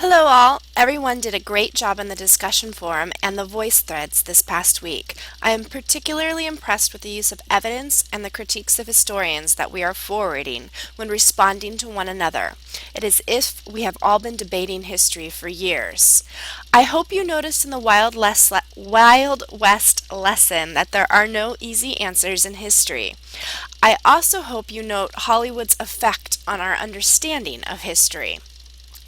Hello all! Everyone did a great job in the discussion forum and the voice threads this past week. I am particularly impressed with the use of evidence and the critiques of historians that we are forwarding when responding to one another. It is as if we have all been debating history for years. I hope you noticed in the Wild West lesson that there are no easy answers in history. I also hope you note Hollywood's effect on our understanding of history.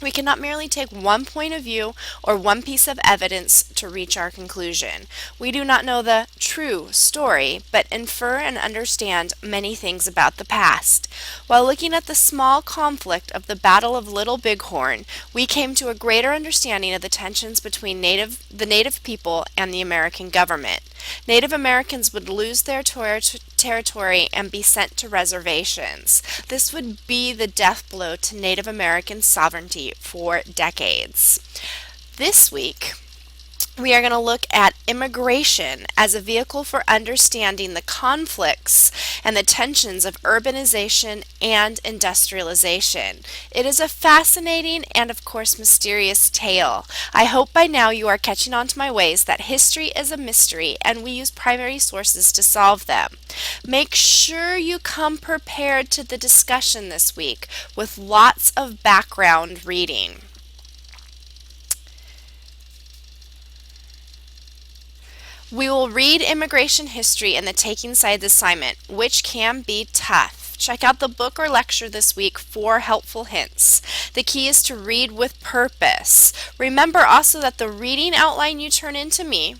We cannot merely take one point of view or one piece of evidence to reach our conclusion. We do not know the true story, but infer and understand many things about the past. While looking at the small conflict of the Battle of Little Bighorn, we came to a greater understanding of the tensions between the native people and the American government. Native Americans would lose their territory and be sent to reservations. This would be the death blow to Native American sovereignty for decades. This week, we are going to look at immigration as a vehicle for understanding the conflicts and the tensions of urbanization and industrialization. It is a fascinating and, of course, mysterious tale. I hope by now you are catching on to my ways that history is a mystery and we use primary sources to solve them. Make sure you come prepared to the discussion this week with lots of background reading. We will read immigration history in the Taking Sides assignment, which can be tough. Check out the book or lecture this week for helpful hints. The key is to read with purpose. Remember also that the reading outline you turn into me,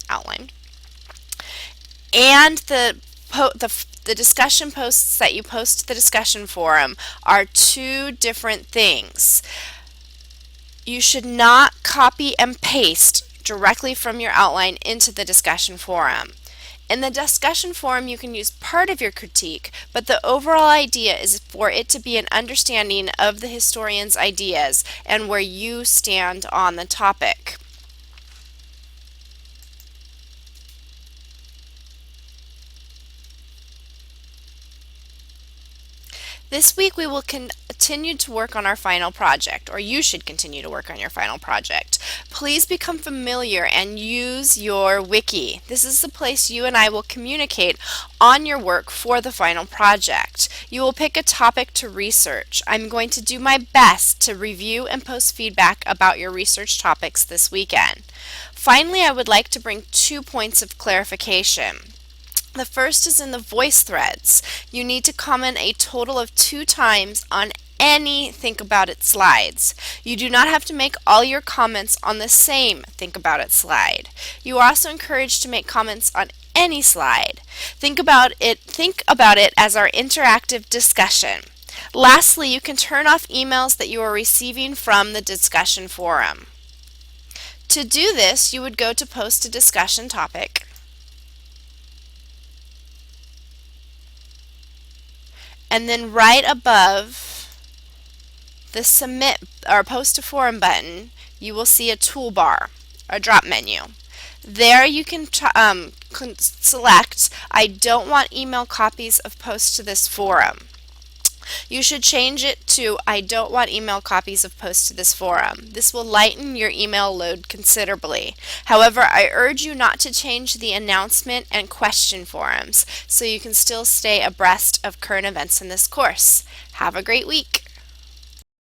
outline, and the discussion posts that you post to the discussion forum are two different things. You should not copy and paste directly from your outline into the discussion forum. In the discussion forum, you can use part of your critique, but the overall idea is for it to be an understanding of the historian's ideas and where you stand on the topic. This week we will continue to work on our final project, or you should continue to work on your final project. Please become familiar and use your wiki. This is the place you and I will communicate on your work for the final project. You will pick a topic to research. I'm going to do my best to review and post feedback about your research topics this weekend. Finally, I would like to bring 2 points of clarification. The first is in the voice threads. You need to comment a total of 2 times on any Think About It slides. You do not have to make all your comments on the same Think About It slide. You are also encouraged to make comments on any slide. Think about it as our interactive discussion. Lastly, you can turn off emails that you are receiving from the discussion forum. To do this, you would go to Post a Discussion Topic, and then right above the Submit or Post to Forum button, you will see a toolbar, a drop menu. There you can select, I don't want email copies of posts to this forum. You should change it to I don't want email copies of posts to this forum. This will lighten your email load considerably. However, I urge you not to change the announcement and question forums so you can still stay abreast of current events in this course. Have a great week.